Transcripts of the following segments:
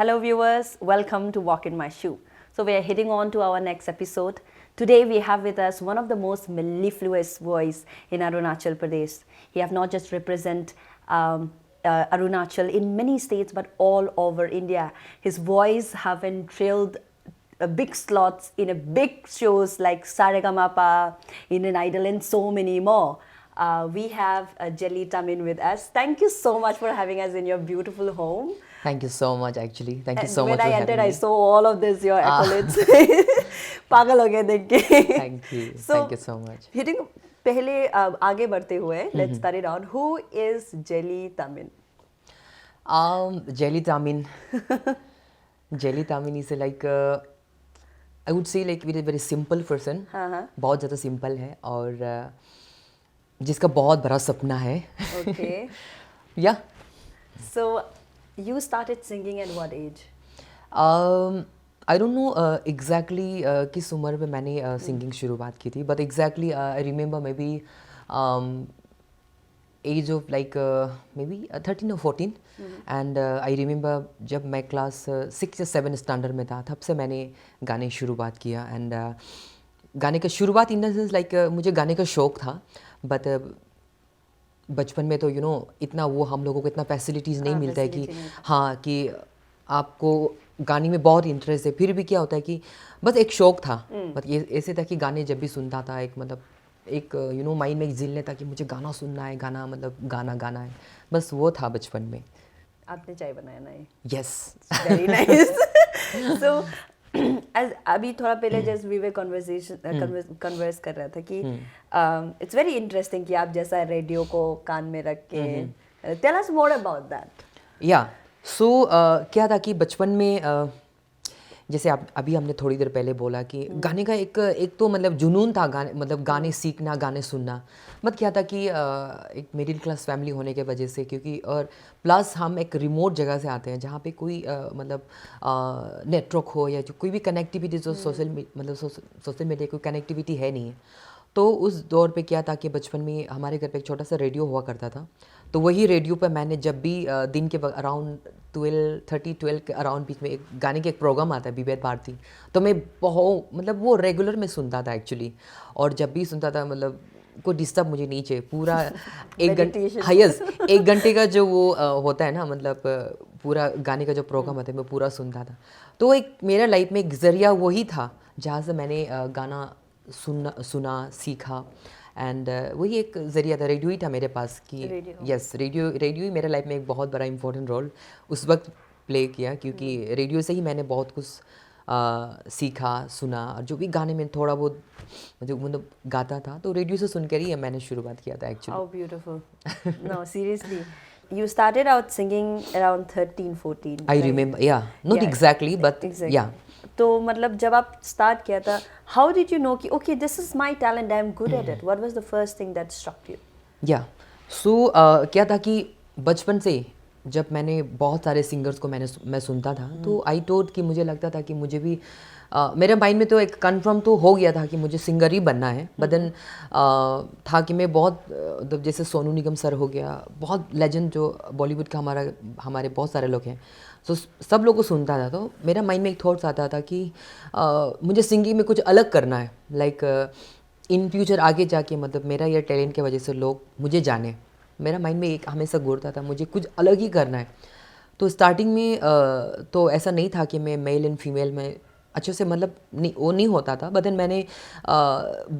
Hello, viewers. Welcome to Walk in My Shoe. So, we are heading on to our next episode. Today, we have with us one of the most mellifluous voice in Arunachal Pradesh. He have not just represent Arunachal in many states, but all over India. His voice have entrailed big slots in a big shows like Saregamapa, Indian Idol, and so many more. We have Jelly Tamin with us. Thank you so much for having us in your beautiful home. Thank you so much, actually. Thank you And so much when I for entered, having I me. saw all of this, your accolades. पागल हो गए देख के. Thank you. So, Thank you so much. hitting पहले आगे बढ़ते हुए, let's start it on. Who is Jelly Tamin? Jelly Tamin. Jelly Tamin is like, I would say like very very simple person. बहुत ज़्यादा simple है और जिसका बहुत बड़ा सपना है. Okay. Yeah. So, you started singing at what age? I don't know exactly किस उम्र में मैंने singing शुरुआत की थी, but exactly I remember maybe age of like maybe 13 or 14 and I remember जब मैं class 6 या 7 standard में था तब से मैंने गाने शुरुआत किया and गाने का शुरुआत in the sense like मुझे गाने का शौक था but बचपन में तो इतना वो हम लोगों को इतना फैसिलिटीज़ नहीं मिलता है कि हाँ कि आपको गाने में बहुत इंटरेस्ट है फिर भी क्या होता है कि बस एक शौक था बट ये ऐसे था कि गाने जब भी सुनता था एक मतलब एक माइंड में एक जिल था कि मुझे गाना सुनना है गाना मतलब गाना है बस वो था बचपन में. आपने चाय बनाया ना ये? Yes. Very nice. So, as अभी थोड़ा पहले जस्ट वी वे कन्वर्स कर रहा था कि इट्स वेरी इंटरेस्टिंग कि आप जैसा रेडियो को कान में रख के tell us more about that. Yeah so क्या था कि बचपन में जैसे आप अभी हमने थोड़ी देर पहले बोला कि गाने का एक तो मतलब जुनून था गाने मतलब गाने सीखना गाने सुनना बट क्या था कि एक मिडिल क्लास फैमिली होने के वजह से क्योंकि और प्लस हम एक रिमोट जगह से आते हैं जहाँ पे कोई मतलब नेटवर्क हो या जो कोई भी कनेक्टिविटी जो सोशल मीडिया कोई कनेक्टिविटी है नहीं है तो उस दौर पे क्या था कि बचपन में हमारे घर पे एक छोटा सा रेडियो हुआ करता था तो वही रेडियो पे मैंने जब भी दिन के अराउंड 12 के अराउंड बीच में एक गाने के एक प्रोग्राम आता है विवेक भारती तो मैं बहुत मतलब वो रेगुलर में सुनता था एक्चुअली और जब भी सुनता था मतलब कोई डिस्टर्ब मुझे नहीं चाहिए पूरा एक घंटे का जो वो होता है ना मतलब पूरा गाने का जो प्रोग्राम होता है मैं पूरा सुनता था तो एक मेरा लाइफ में एक जरिया वही था जहाँ से मैंने गाना सुना सीखा एंड वही एक ज़रिया था रेडियो ही था मेरे पास कि यस रेडियो ही मेरे लाइफ में एक बहुत बड़ा इंपॉर्टेंट रोल उस वक्त प्ले किया क्योंकि रेडियो से ही मैंने बहुत कुछ सीखा सुना और जो भी गाने में थोड़ा बहुत मतलब गाता था तो रेडियो से सुनकर ही मैंने शुरुआत किया था actually. How beautiful. No, seriously. You started out singing around 13, 14. I remember, yeah. Not exactly, but yeah. तो मतलब जब आप स्टार्ट किया था हाउ डिड यू नो कि okay this is my talent I am good at it what was the first thing that struck you. Yeah so क्या था कि बचपन से जब मैंने बहुत सारे सिंगर्स को मैं सुनता था तो आई थॉट कि मुझे लगता था कि मुझे भी मेरे माइंड में तो एक कंफर्म तो हो गया था कि मुझे सिंगर ही बनना है बट देन था कि मैं बहुत जैसे सोनू निगम सर हो गया बहुत लेजेंड जो बॉलीवुड का हमारे बहुत सारे लोग हैं तो सब लोग को सुनता था तो मेरा माइंड में एक थॉट्स आता था कि मुझे सिंगिंग में कुछ अलग करना है लाइक इन फ्यूचर आगे जाके मतलब मेरा ये टैलेंट की वजह से लोग मुझे जाने मेरा माइंड में एक हमेशा घूरता था मुझे कुछ अलग ही करना है. तो स्टार्टिंग में तो ऐसा नहीं था कि मैं मेल एंड फीमेल में अच्छे से मतलब वो नहीं होता था बट देन मैंने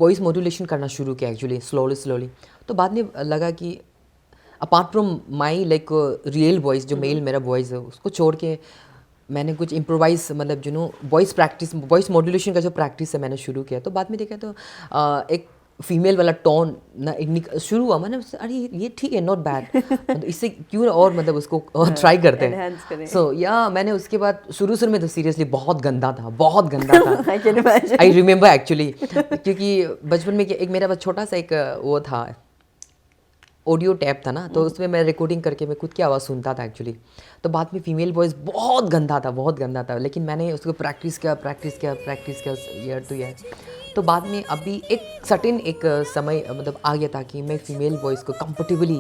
वॉइस मॉड्यूलेशन करना शुरू किया एक्चुअली स्लोली तो बाद में लगा कि apart from my like real voice जो मेल मेरा वॉइस है उसको छोड़ के मैंने कुछ इम्प्रोवाइज मतलब वॉइस मॉड्यूलेशन का जो प्रैक्टिस है मैंने शुरू किया तो बाद में देखा तो एक फीमेल वाला टोन ना शुरू हुआ मैंने अरे ये ठीक है नॉट बैड मतलब इससे क्यों और मतलब उसको ट्राई करते हैं सो या मैंने उसके बाद शुरू में तो सीरियसली बहुत गंदा था आई रिमेंबर एक्चुअली क्योंकि बचपन में एक मेरा बस छोटा सा एक वो था ऑडियो टैप था ना तो उसमें मैं रिकॉर्डिंग करके मैं खुद की आवाज़ सुनता था एक्चुअली तो बाद में फीमेल वॉइस बहुत गंदा था लेकिन मैंने उसको प्रैक्टिस किया ईयर टू ईयर तो बाद में अभी एक सर्टेन एक समय मतलब आ गया था कि मैं फीमेल वॉइस को कंफर्टेबली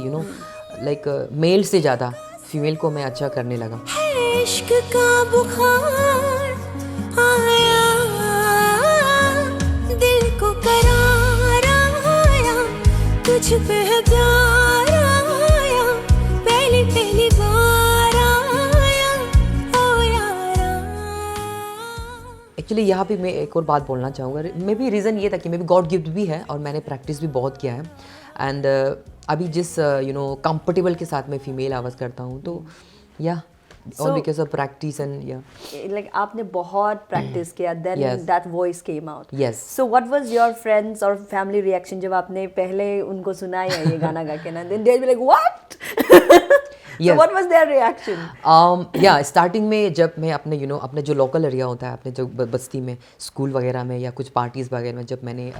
लाइक मेल से ज़्यादा फीमेल को मैं अच्छा करने लगा. इश्क का बुखार आया, दिल को करार आया, तुझ पे है प्यार आया, पहली पहली बार आया, ओ यारा। एक्चुअली यहाँ पे मैं एक और बात बोलना चाहूँगा। मे बी रीज़न ये था कि मे बी गॉड गिफ्ट भी है और मैंने प्रैक्टिस भी बहुत किया है। एंड अभी जिस कंफर्टेबल के साथ मैं फीमेल आवाज़ करता हूँ, तो या all because of practice and या like आपने बहुत practice किया, then Yes. that voice came out. Yes. So what was your friends or family reaction जब आपने पहले उनको सुनाया ये गाना गा के ना? Then they'll be like what? So Yes. what was their reaction? या स्टार्टिंग में जब मैं अपने अपने जो लोकल एरिया होता है, अपने जो बस्ती में स्कूल वगैरह में या कुछ पार्टीज़ वगैरह में, जब मैंने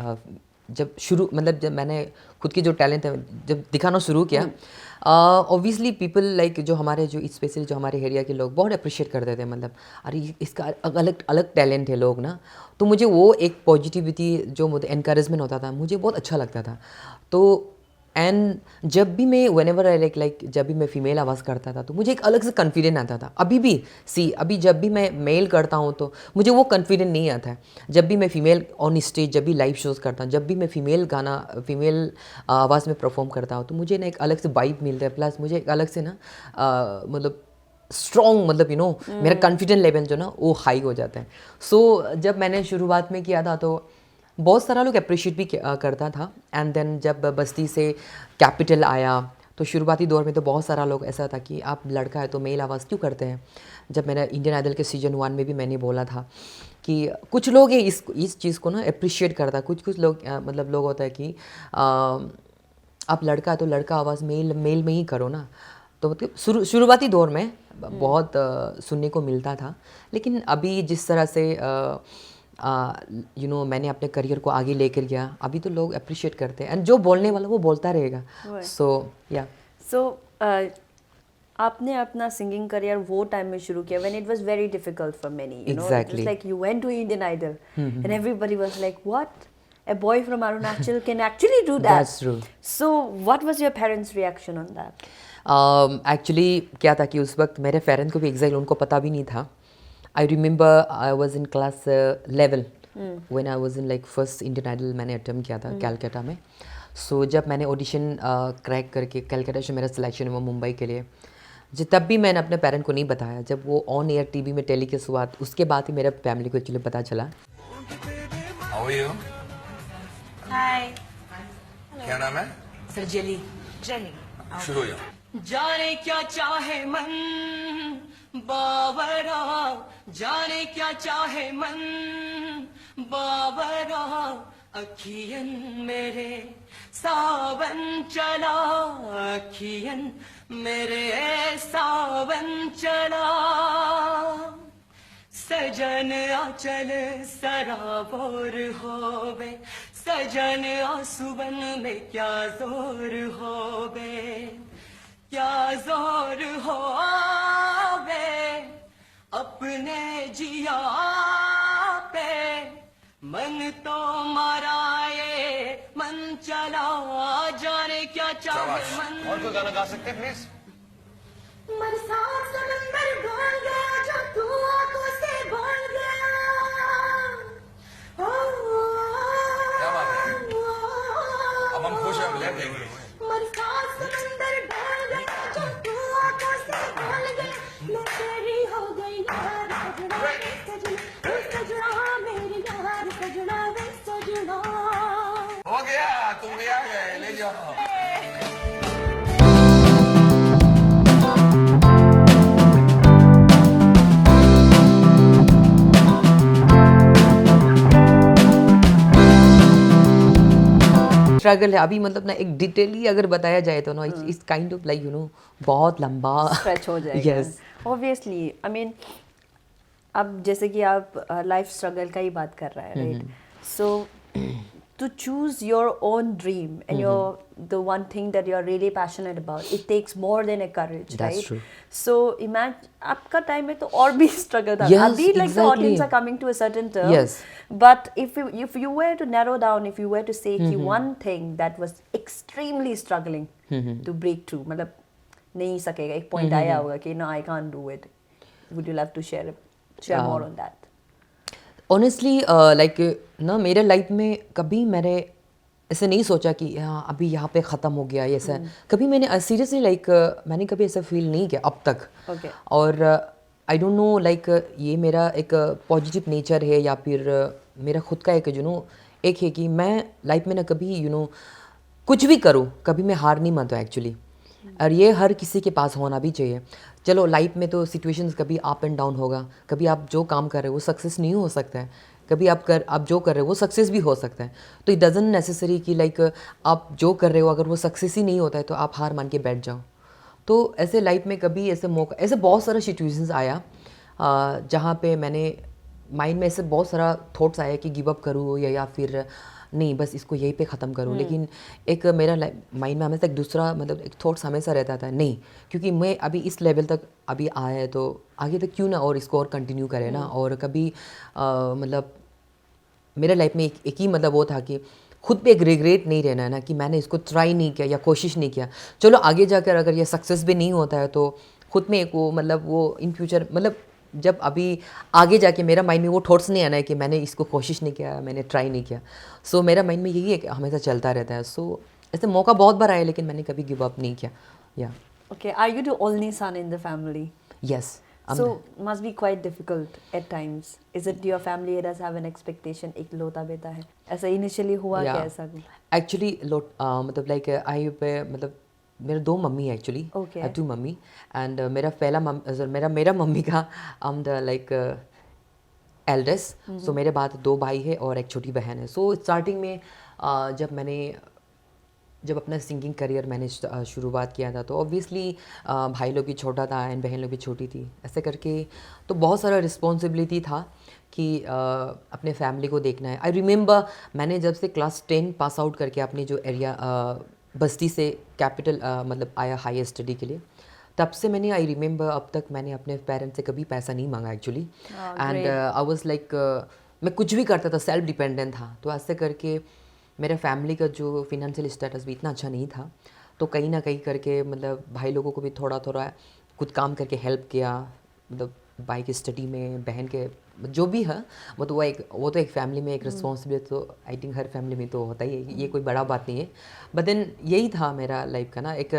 जब मैंने खुद की जो टैलेंट है जब दिखाना शुरू किया, ऑब्वियसली पीपल लाइक जो हमारे जो स्पेशली जो हमारे एरिया के लोग बहुत अप्रिशिएट करते थे। मतलब अरे इसका अलग अलग टैलेंट है लोग ना, तो मुझे वो एक पॉजिटिविटी जो मुझे एनकरेजमेंट होता था, मुझे बहुत अच्छा लगता था। तो एंड जब भी मैं व्हेनेवर आई लाइक जब भी मैं फीमेल आवाज़ करता था, तो मुझे एक अलग से कॉन्फिडेंस आता था। अभी भी अभी जब भी मैं मेल करता हूँ तो मुझे वो कॉन्फिडेंस नहीं आता है। जब भी मैं फीमेल ऑन स्टेज, जब भी लाइव शोज़ करता हूँ, जब भी मैं फीमेल आवाज़ में परफॉर्म करता हूँ, तो मुझे ना एक अलग से वाइब मिलता है। प्लस मुझे एक अलग से ना मतलब स्ट्रॉन्ग, मतलब मेरा कॉन्फिडेंस लेवल जो ना वो हाई हो जाता है। सो जब मैंने शुरुआत में किया था तो बहुत सारा लोग अप्रिशिएट भी करता था। एंड देन जब बस्ती से कैपिटल आया, तो शुरुआती दौर में तो बहुत सारा लोग ऐसा था कि आप लड़का है तो मेल आवाज़ क्यों करते हैं। जब मैंने इंडियन आइडल के सीजन 1 में भी मैंने बोला था कि कुछ लोग हैं इस चीज़ को ना अप्रिशिएट करता, कुछ लोग मतलब लोग होता है कि आप लड़का है तो लड़का आवाज़ मेल में ही करो ना। तो मतलब शुरुआती दौर में बहुत सुनने को मिलता था। लेकिन अभी जिस तरह से मैंने अपने करियर को आगे लेकर गया, अभी तो लोग अप्रिशिएट करते हैं। एंड जो बोलने वाला वो बोलता रहेगा। सो या So आपने अपना सिंगिंग करियर वो टाइम में शुरू किया when it was very difficult for many, you know. It Exactly. was like you went to Indian Idol and everybody was like, what? A boy from Arunachal can actually do that. That's true. So what was your parents' reaction on that? Actually क्या था कि उस वक्त मेरे parents को भी exact उनको पता भी नहीं था। I remember I was in class 11 when I was in like first Indian Idol मैंने अटेम्प्ट किया था कैलकाटा में। सो जब मैंने ऑडिशन क्रैक करके कैलकाटा से मेरा सिलेक्शन हुआ मुंबई के लिए, तब भी मैंने अपने पेरेंट को नहीं बताया। जब वो ऑन एयर टीवी में टेलीकास्ट हुआ, उसके बाद ही मेरे फैमिली को एक्चुअली पता चला। How are you? हाय। क्या नाम है? Sir jelly. शुरू हो जाओ। जाने क्या चाहे मन बाबरा, जाने क्या चाहे मन बाबरा, अखियन मेरे सावन चला, अखियन मेरे सावन चला, सजन आचल सराबोर होवे, सजन आसुबन में क्या जोर होवे, क्या जोर होवे, अपने जिया पे मन तो मराए, मन चला, जाने क्या चाहे मन। और कोई गाना गा सकते हैं प्लीज? बरसात समंदर ढल गया, जो तू आंखों से भर गया। क्या बात है? अब हम खुश हैं, ब्लैक देंगे। बरसात समंदर ढल गया, जो तू आंखों से भर गया, मैं तेरी हो गई यार, सजना वे सजना, वे सजना मेरी यार, सजना वे सजना। हो गया, तुम भी आ गए, ले जाओ। स्ट्रगल है अभी, मतलब ना एक डिटेली अगर बताया जाए तो ना इस काइंड ऑफ लाइक बहुत लंबा स्ट्रेच हो जाएगा। यस ऑब्वियसली आई मीन अब जैसे कि आप लाइफ स्ट्रगल का ही बात कर रहे हैं, right? So to choose your own dream and the one thing that you're really passionate about, it takes more than a courage. That's right? true. So imagine आपका टाइम में तो और भी struggle था। Yes, अभी like the exactly. audience are coming to a certain term. Yes. But if you were to narrow down, if you were to say कि one thing that was extremely struggling to break through, मतलब नहीं सकेगा, एक point आया होगा कि no, I can't do it. would you love to share more on that? Honestly like ना मेरे लाइफ में कभी मैंने ऐसे नहीं सोचा कि हाँ अभी यहाँ पे ख़त्म हो गया ये ऐसा कभी मैंने सीरियसली लाइक मैंने कभी ऐसा फील नहीं किया अब तक Okay. और आई डोंट नो लाइक ये मेरा एक पॉजिटिव नेचर है या फिर मेरा खुद का एक एक है कि मैं लाइफ में ना कभी कुछ भी करूँ कभी मैं हार नहीं मानता एक्चुअली और ये हर किसी के पास होना भी चाहिए। चलो लाइफ में तो सिचुएशंस कभी अप एंड डाउन होगा, कभी आप जो काम कर रहे हो वो सक्सेस नहीं हो सकता है, कभी आप जो कर रहे हो वो सक्सेस भी हो सकता है। तो इट डजंट नेसेसरी कि लाइक आप जो कर रहे हो अगर वो सक्सेस ही नहीं होता है तो आप हार मान के बैठ जाओ। तो ऐसे लाइफ में कभी ऐसे मौका ऐसे बहुत सारा सिचुएशंस आया जहाँ पे मैंने माइंड में ऐसे बहुत सारा थॉट्स आया कि गिव अप करूँ या फिर नहीं बस इसको यहीं पे ख़त्म करूँ। लेकिन एक मेरा माइंड में हमेशा एक दूसरा मतलब एक थॉट्स हमेशा रहता था नहीं क्योंकि मैं अभी इस लेवल तक अभी आया है तो आगे तक क्यों ना और इसको और कंटिन्यू करें ना। और कभी मतलब मेरे लाइफ में एक ही मतलब वो था कि खुद पे एक रिग्रेट नहीं रहना है ना कि मैंने इसको ट्राई नहीं किया या कोशिश नहीं किया। चलो आगे जाकर अगर ये सक्सेस भी नहीं होता है तो खुद में एक वो मतलब वो इन फ्यूचर मतलब जब अभी आगे जाके मेरा माइंड में वो थॉट्स नहीं आना है कि मैंने इसको कोशिश नहीं किया मैंने ट्राई नहीं किया। सो मेरा माइंड में यही है कि हमेशा चलता रहता है। सो ऐसे मौका बहुत बार आया लेकिन मैंने कभी गिव अप नहीं किया। या Okay, are you the only son in the family? Yes So must be quite difficult at times. Is it your family does have an expectation एक लौता बेटा है ऐसा initially हुआ क्या ऐसा? एक्चुअली मतलब लाइक आई पे मतलब मेरे दो मम्मी है actually Okay. Two mummy and मेरा पहला मेरा मम्मी का द लाइक एल्डेस्ट। सो मेरे बाद दो भाई है और एक छोटी बहन है। सो स्टार्टिंग में जब अपना सिंगिंग करियर मैंने शुरुआत किया था तो ऑब्वियसली भाई लोग भी छोटा था एंड बहन लोग भी छोटी थी ऐसे करके तो बहुत सारा रिस्पॉन्सिबिलिटी था कि अपने फैमिली को देखना है। आई रिमेंबर मैंने जब से क्लास 10 पास आउट करके अपनी जो एरिया बस्ती से कैपिटल मतलब आया हायर स्टडी के लिए तब से मैंने आई रिमेंबर अब तक मैंने अपने पेरेंट्स से कभी पैसा नहीं मांगा actually. And I was like मैं कुछ भी करता था सेल्फ डिपेंडेंट था। तो ऐसे करके मेरे फैमिली का जो फिनेंशियल स्टेटस भी इतना अच्छा नहीं था तो कहीं ना कहीं करके मतलब भाई लोगों को भी थोड़ा थोड़ा कुछ काम करके हेल्प किया मतलब भाई की स्टडी में बहन के जो भी है वो तो एक फैमिली में एक रिस्पॉन्सिबिलिटी तो आई थिंक हर फैमिली में तो होता ही है ये कोई बड़ा बात नहीं है। बट देन यही था मेरा लाइफ का ना एक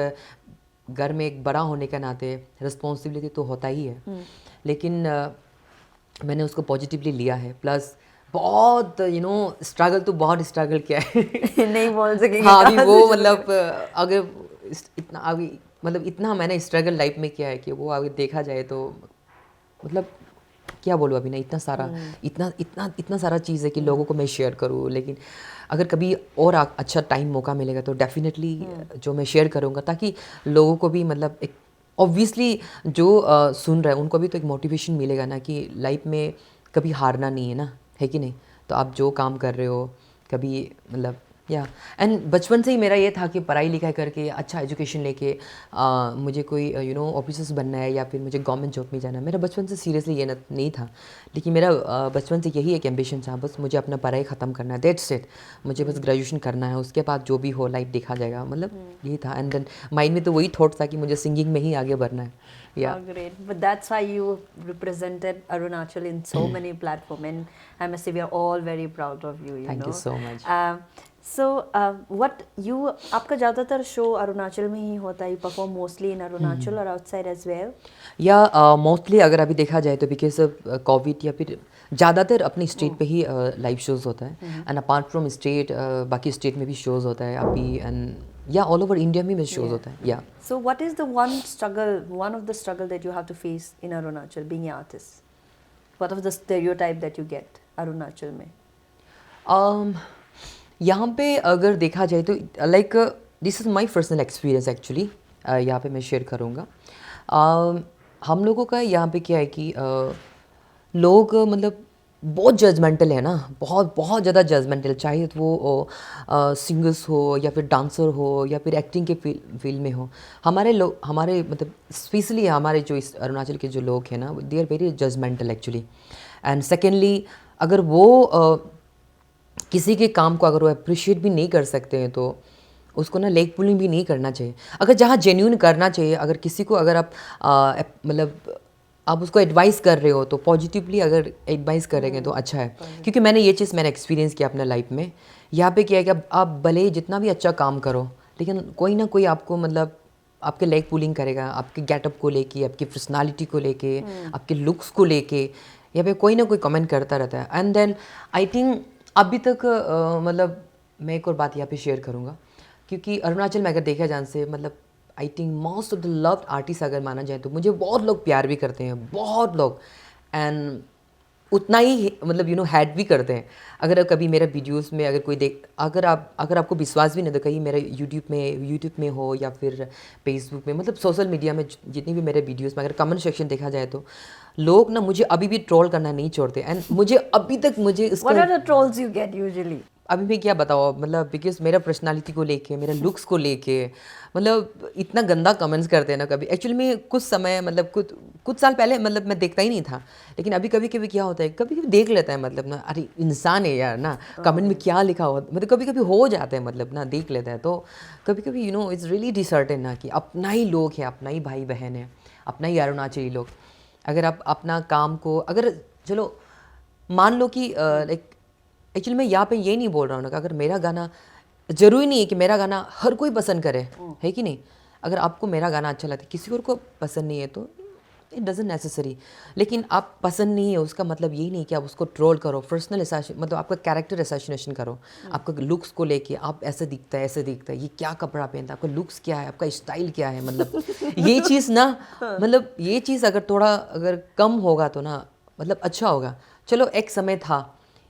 घर में एक बड़ा होने के नाते रिस्पॉन्सिबिलिटी तो होता ही है। लेकिन मैंने उसको पॉजिटिवली लिया है प्लस बहुत स्ट्रगल तो बहुत स्ट्रगल किया है नहीं बोल सकेंगे। हाँ अभी वो मतलब अगर इतना अभी मतलब इतना मैंने स्ट्रगल लाइफ में किया है कि वो अगर देखा जाए तो मतलब क्या बोलूँ अभी ना इतना सारा चीज़ है कि लोगों को मैं शेयर करूँ। लेकिन अगर कभी और अच्छा टाइम मौका मिलेगा तो डेफिनेटली जो मैं शेयर करूँगा ताकि लोगों को भी मतलब एक ऑब्वियसली जो सुन रहे हैं उनको भी तो एक मोटिवेशन मिलेगा ना कि लाइफ में कभी हारना नहीं है ना है कि नहीं। तो आप जो काम कर रहे हो कभी मतलब या एंड बचपन से ही मेरा ये था कि पढ़ाई लिखाई करके अच्छा एजुकेशन लेके मुझे कोई ऑफिसर्स बनना है या फिर मुझे गवर्नमेंट जॉब में जाना है। मेरा बचपन से सीरियसली ये नहीं था लेकिन मेरा बचपन से यही एक एम्बिशन था बस मुझे अपना पढ़ाई ख़त्म करना है दैट्स इट। मुझे बस ग्रेजुएशन करना है उसके बाद जो भी हो लाइफ देखा जाएगा मतलब यही था। एंड देन माइंड में तो वही थॉट था कि मुझे सिंगिंग में ही आगे बढ़ना है। Yeah. Oh, great. But that's why you represented Arunachal in so many platforms, and I must say we are all very proud of you. Thank you so much. What you आपका ज़्यादातर show Arunachal में ही होता है? You perform mostly in Arunachal or outside as well? या mostly अगर अभी देखा जाए तो बिकॉज ऑफ कोविड या फिर ज़्यादातर अपनी स्टेट पे ही लाइव शोज़ होता है एंड अपार्ट फ्रॉम स्टेट बाकी स्टेट में भी शोज़ होता है अभी एंड या ऑल ओवर इंडिया में भी शोज़ होता है। या So what is the one of the struggle that you have to face in Arunachal being an artist? What of the stereotype that you get Arunachal में? यहाँ पे अगर देखा जाए तो like this is my personal experience actually यहाँ पे मैं शेयर करूँगा। हम लोगों का यहाँ पे क्या है कि लोग मतलब बहुत जजमेंटल है ना बहुत बहुत ज़्यादा जजमेंटल चाहे तो वो सिंगर्स हो या फिर डांसर हो या फिर एक्टिंग के फील्ड में हो। हमारे मतलब स्पेशली हमारे जो इस अरुणाचल के जो लोग हैं ना they are very judgmental actually. And secondly अगर वो किसी के काम को अगर वो अप्रिशिएट भी नहीं कर सकते हैं तो उसको ना लेग पुलिंग भी नहीं करना चाहिए। अगर जहाँ जेन्यून करना चाहिए अगर किसी को अगर आप मतलब आप उसको एडवाइस कर रहे हो तो पॉजिटिवली अगर एडवाइस करेंगे तो अच्छा है, क्योंकि मैंने ये चीज़ मैंने एक्सपीरियंस किया अपने लाइफ में। यहाँ पे क्या है कि आप भले ही जितना भी अच्छा काम करो, लेकिन कोई ना कोई आपको मतलब आपके लेग पुलिंग करेगा, आपके गेटअप को लेके, आपकी पर्सनालिटी को लेके, आपके लुक्स को लेके, या फिर कोई ना कोई कमेंट करता रहता है। एंड देन आई थिंक अभी तक मतलब मैं एक और बात यहाँ पे शेयर करूँगा, क्योंकि अरुणाचल में अगर देखा जाए से मतलब I think most of the loved artist अगर माना जाए तो मुझे बहुत लोग प्यार भी करते हैं, बहुत लोग, एंड उतना ही मतलब हैट भी करते हैं। अगर आप कभी मेरे वीडियोस में अगर कोई देख, अगर आपको विश्वास भी नहीं तो कहीं मेरे यूट्यूब में हो या फिर फेसबुक में, मतलब सोशल मीडिया में जितनी भी मेरे वीडियोस में अगर कमेंट सेक्शन देखा जाए तो लोग ना मुझे अभी भी ट्रोल करना नहीं छोड़ते। एंड मुझे अभी तक मुझे What इसका are the trolls you get usually? अभी मैं क्या बताऊँ, मतलब बिकॉज मेरा पर्सनालिटी को लेके, मेरा लुक्स को लेके, मतलब इतना गंदा कमेंट्स करते हैं ना। कभी एक्चुअली में कुछ समय मतलब कुछ साल पहले मतलब मैं देखता ही नहीं था, लेकिन अभी कभी कभी क्या होता है, कभी कभी देख लेता है मतलब ना, अरे इंसान है यार ना, कमेंट में क्या लिखा हुआ, मतलब कभी कभी हो जाता है मतलब ना, देख लेता है तो कभी कभी इट्स रियली डिसर्टेन ना कि अपना ही लोग है, अपना ही भाई बहन है, अपना ही अरुणाचली लोग। अगर आप अपना काम को अगर चलो मान लो कि लाइक एक्चुअली मैं यहाँ पे ये नहीं बोल रहा हूँ ना कि अगर मेरा गाना, ज़रूरी नहीं है कि मेरा गाना हर कोई पसंद करे, है कि नहीं। अगर आपको मेरा गाना अच्छा लगता है, किसी और को पसंद नहीं है तो इट डजंट नेसेसरी। लेकिन आप पसंद नहीं है उसका मतलब यही नहीं कि आप उसको ट्रोल करो, पर्सनल मतलब आपका कैरेक्टर असैसिनेशन करो, आपका लुक्स को लेके, आप ऐसे दिखता है, ऐसे दिखता है, ये क्या कपड़ा पहनता है, आपका लुक्स क्या है, आपका स्टाइल क्या है, मतलब ये चीज़ ना, मतलब ये चीज़ अगर थोड़ा अगर कम होगा तो ना मतलब अच्छा होगा। चलो एक समय था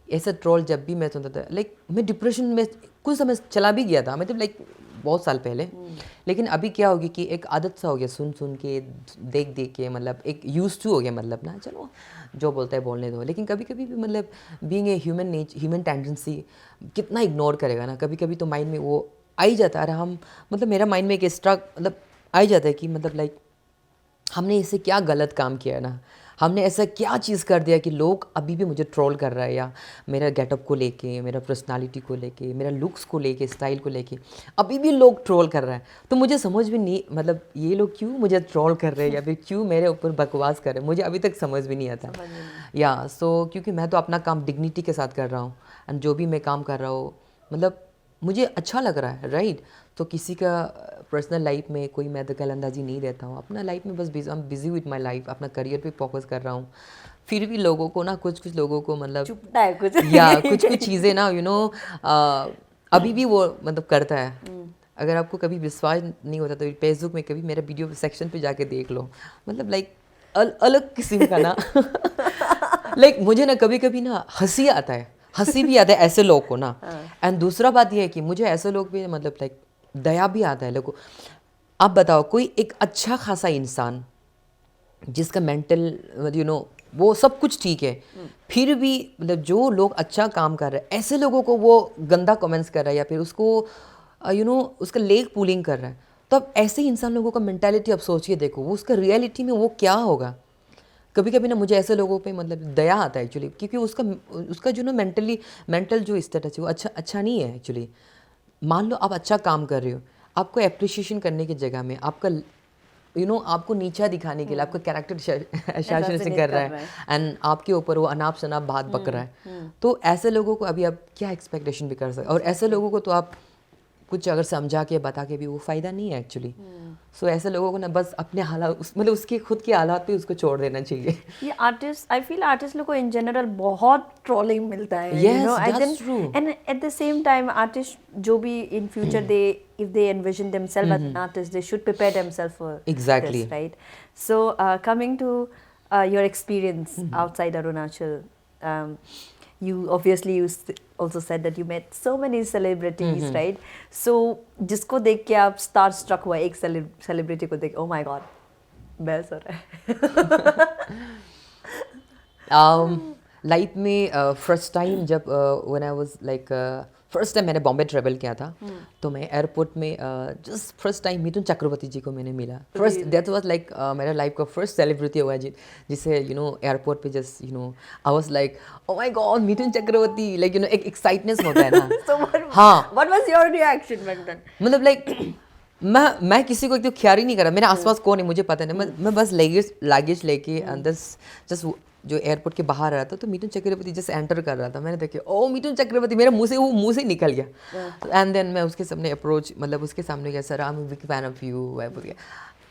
ऐसा ट्रोल जब भी मैं सुनता था, लाइक मैं डिप्रेशन में कुछ समय चला भी गया था, मतलब लाइक बहुत साल पहले। लेकिन अभी क्या होगी कि एक आदत सा हो गया, सुन सुन के, देख देख के, मतलब एक यूज टू हो गया, मतलब ना चलो जो बोलता है बोलने दो। लेकिन कभी कभी भी मतलब बीइंग ए ह्यूमन टेंडेंसी कितना इग्नोर करेगा ना, कभी कभी तो माइंड में वो आ ही जाता है। अरे हम मतलब मेरा माइंड में एक एक्स्ट्रा मतलब आ ही जाता है कि मतलब लाइक हमने इससे क्या गलत काम किया है ना, हमने ऐसा क्या चीज़ कर दिया कि लोग अभी भी मुझे ट्रोल कर रहा है, या मेरा गेटअप को लेके, मेरा पर्सनालिटी को लेके, मेरा लुक्स को लेके, स्टाइल को लेके अभी भी लोग ट्रोल कर रहे हैं। तो मुझे समझ भी नहीं, मतलब ये लोग क्यों मुझे ट्रोल कर रहे हैं या फिर क्यों मेरे ऊपर बकवास कर रहे हैं, मुझे अभी तक समझ भी नहीं आता या क्योंकि मैं तो अपना काम डिग्निटी के साथ कर रहा हूँ, एंड जो भी मैं काम कर रहा हूँ मतलब मुझे अच्छा लग रहा है, राइट। तो किसी का पर्सनल लाइफ में कोई मैं दखल अंदाजी नहीं रहता हूँ, अपना लाइफ में बस बिजी विद माई लाइफ, अपना करियर पे फोकस कर रहा हूँ। फिर भी लोगों को ना, कुछ लोगों को मतलब चुपता है कुछ या कुछ चीज़ें ना अभी भी वो मतलब करता है। अगर आपको कभी विश्वास नहीं होता तो फेसबुक में कभी मेरा वीडियो सेक्शन पे जाके देख लो, मतलब लाइक अलग किस्म का ना लाइक मुझे ना कभी कभी ना हंसी भी आता है ऐसे लोग को ना। एंड दूसरा बात यह है कि मुझे ऐसे लोग भी मतलब लाइक दया भी आता है लोगों को। आप बताओ कोई एक अच्छा खासा इंसान जिसका मेंटल वो सब कुछ ठीक है, फिर भी मतलब जो लोग अच्छा काम कर रहे हैं ऐसे लोगों को वो गंदा कमेंट्स कर रहा है या फिर उसको उसका लेग पुलिंग कर रहा है, तो अब ऐसे ही इंसान लोगों का मेंटालिटी आप सोचिए, देखो वो उसका रियलिटी में वो क्या होगा। कभी कभी ना मुझे ऐसे लोगों पे मतलब दया आता है एक्चुअली, क्योंकि उसका जो ना मेंटल जो स्टेटस है वो अच्छा नहीं है एक्चुअली। मान लो आप अच्छा काम कर रहे हो, आपको एप्रिशिएशन करने की जगह में आपका आपको नीचा दिखाने के लिए आपका कैरेक्टर असैसिनेशन कर रहा है, एंड आपके ऊपर वो अनाप शनाप बात बक रहा है। तो ऐसे लोगों को अभी आप क्या एक्सपेक्टेशन भी कर सकते, और ऐसे लोगों को तो आप कुछ अगर समझा के बता के भी वो फ़ायदा नहीं है एक्चुअली। सो ऐसे लोगों को ना बस अपने हालात मतलब उसके खुद के हालात पे उसको छोड़ देना चाहिए। ये आर्टिस्ट, आई फील आर्टिस्ट लोग को इन जनरल बहुत ट्रोलिंग मिलता है, Yes, that's true. And at the same time artist जो भी in future they if they envision themselves as an artist, they should prepare themselves for Exactly. this, right? So coming to your experience outside Arunachal, you obviously also said that you met so many celebrities, right? So जिसको देख के आप star struck हुआ, एक celebrity को देख, oh my god, बहस हो रहा है। लाइफ में फर्स्ट टाइम जब when I was like first time मैंने बॉम्बे ट्रेवल किया था, तो मैं एयरपोर्ट में just first time Mithun Chakraborty ji को मैंने मिला। फर्स्ट दैट वाज लाइक मेरा लाइफ का फर्स्ट सेलिब्रिटी हुआ जिसे एयरपोर्ट पे just I was like oh my god Mithun Chakraborty, like एक एक्साइटनेस होता है ना। So हाँ what was your reaction back then? मतलब लाइक मैं किसी को एकदम ख्याल ही नहीं करा, मेरे आसपास कौन है मुझे पता नहीं, मैं बस लगेज लेके अंदर जस्ट जो एयरपोर्ट के बाहर आ रहा था, तो मिथुन चक्रवर्ती जैसे एंटर कर रहा था, मैंने देखा ओ मिथुन चक्रवर्ती, मेरे मुंह से निकल गया। एंड देन मैं उसके सामने अप्रोच, मतलब उसके सामने गया, sir I am big fan of you,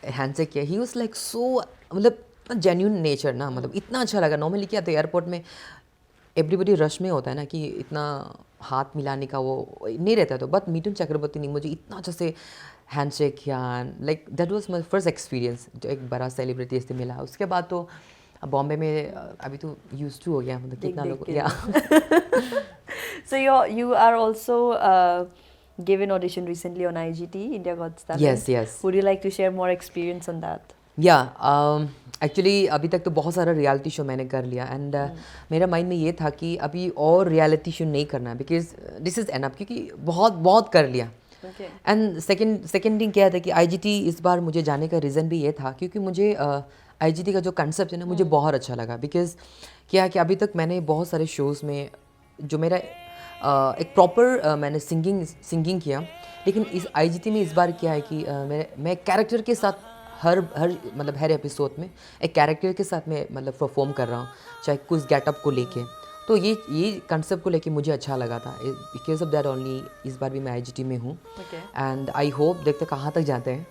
handshake किया। ही वाज लाइक सो, मतलब जेन्यून नेचर ना, मतलब इतना अच्छा लगा। नॉर्मली क्या था एयरपोर्ट में एवरीबडी रश में होता है ना कि इतना हाथ मिलाने का वो नहीं रहता, तो बट मिथुन चक्रवर्ती ने मुझे इतना अच्छे से हैंडशेक किया। Like that was my first experience जो एक बड़ा सेलिब्रिटी से मिला। उसके बाद तो बॉम्बे में अभी तो यूज्ड टू हो गया, मतलब कितना लोग या So you are also gave an audition recently on IGT, India Got Talent. Yes, yes. Would you like to share more experience on that? या एक्चुअली अभी तक तो बहुत सारा रियलिटी शो मैंने कर लिया, एंड मेरा माइंड में ये था कि अभी और रियलिटी शो नहीं करना, बिकॉज दिस इज़ एनफ, क्योंकि बहुत कर लिया। Okay. एंड सेकेंड थिंग क्या था कि आईजीटी इस बार मुझे जाने का रीज़न भी ये था, क्योंकि मुझे आईजीटी का जो कंसेप्ट है ना मुझे बहुत अच्छा लगा। बिकॉज क्या है कि अभी तक मैंने बहुत सारे शोज़ में जो मेरा एक प्रॉपर मैंने सिंगिंग किया, लेकिन इस आईजीटी में इस बार क्या है कि मैं कैरेक्टर के साथ हर एपिसोड में एक कैरेक्टर के साथ मैं मतलब परफॉर्म कर रहा हूँ, चाहे कुछ गेटअप को लेके। तो ये कंसेप्ट को लेके मुझे अच्छा लगा था, बिकॉज ऑफ दैट ओनली इस बार भी मैं आईजीटी में हूँ। एंड आई होप देखते कहाँ तक जाते हैं।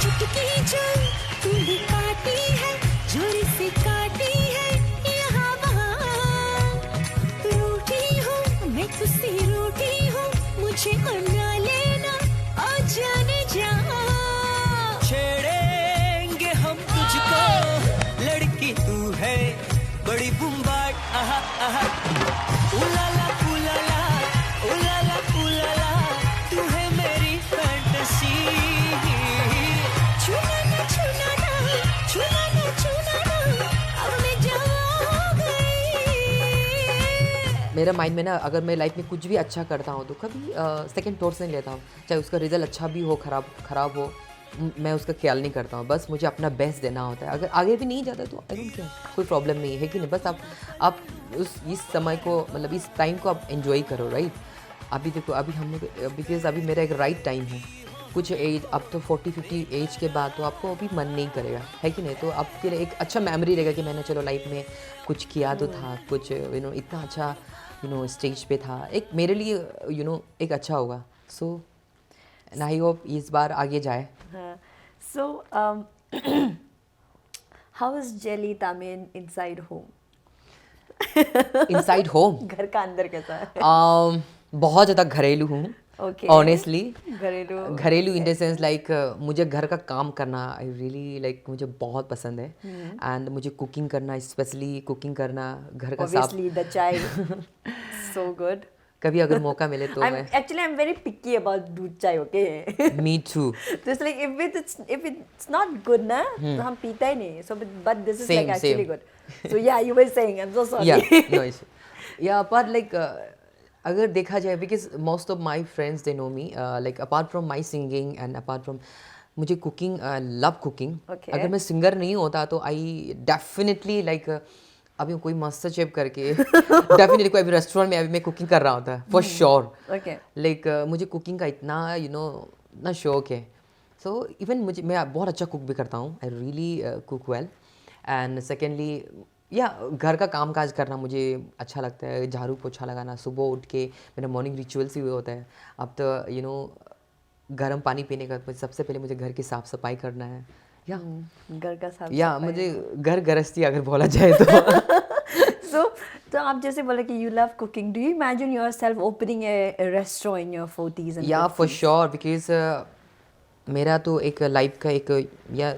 चुटकी जो तूने काटी है, जोरी से काटी है, यहाँ वहाँ रूठी हूँ मैं, तुझसे रूठी हूँ, मुझे मना लेना और जाने जा। छेड़ेंगे हम तुझको, लड़की तू है बड़ी बुम्बाट, आहा आहा उलाला उलाला उलाला उलाला, तू है मेरी फैंटेसी। छूना ना छूना ना, छूना ना छूना ना, अब मैं जा गई। मेरा माइंड में ना अगर मैं लाइफ में कुछ भी अच्छा करता हूँ तो कभी सेकंड थॉट्स नहीं लेता हूँ, चाहे उसका रिजल्ट अच्छा भी हो खराब हो, मैं उसका ख्याल नहीं करता हूँ। बस मुझे अपना बेस्ट देना होता है। अगर आगे भी नहीं जाता तो आई डोंट केयर, कोई प्रॉब्लम नहीं है कि नहीं। बस आप इस समय को, मतलब इस टाइम को आप एंजॉय करो, राइट। अभी देखो, अभी हम लोग, बिकॉज अभी मेरा एक राइट टाइम है। कुछ एज, अब तो 40-50 एज के बाद तो आपको अभी मन नहीं करेगा, है कि नहीं। तो आपके लिए एक अच्छा मेमोरी रहेगा कि मैंने चलो लाइफ में कुछ किया तो था, कुछ इतना अच्छा स्टेज पे था, एक मेरे लिए एक अच्छा होगा। सो एंड आई होप इस बार आगे जाए। So, how is Jelly Tamin inside home? Inside home घर का अंदर कैसा है? बहुत ज़्यादा घरेलू हूँ, Okay. ऑनेस्टली। घरेलू इन द सेंस लाइक मुझे घर का काम करना आई रियली लाइक, मुझे बहुत पसंद है। एंड मुझे कुकिंग करना, स्पेशली कुकिंग करना, घर का साफ। Obviously, the chai, so good. कभी अगर मौका मिले तो मैं I'm very picky about दूध चाय, okay? Me too. So it's like if it's not good ना, तो हम पीता ही नहीं. So but this is like actually Same. good. So yeah, you were saying, I'm so sorry. Yeah, no issue. Yeah, but like अगर देखा जाए, because most of my friends they know me, like apart from my singing and apart from मुझे cooking, love cooking. Okay. अगर मैं singer नहीं होता तो I definitely like अभी कोई मास्टर शेफ करके डेफिनेटली कोई रेस्टोरेंट में अभी मैं कुकिंग कर रहा होता, फॉर श्योर। Okay. लाइक मुझे कुकिंग का इतना शौक है। सो इवन मैं बहुत अच्छा कुक भी करता हूँ, I really cook well. And secondly या घर का काम काज करना मुझे अच्छा लगता है, झाड़ू पोछा लगाना, सुबह उठ के मेरा मॉर्निंग रिचुअल्स ही होता है। अब तो गर्म पानी पीने का सबसे पहले मुझे घर की साफ़ सफाई करना है, या घर का साफ या मुझे घर गृहस्थी अगर बोला जाए तो। तो आप जैसे बोले कि you love cooking, do you imagine yourself opening a restaurant in your 40s and या 50s? फॉर श्योर, बिकॉज मेरा तो एक लाइफ का एक या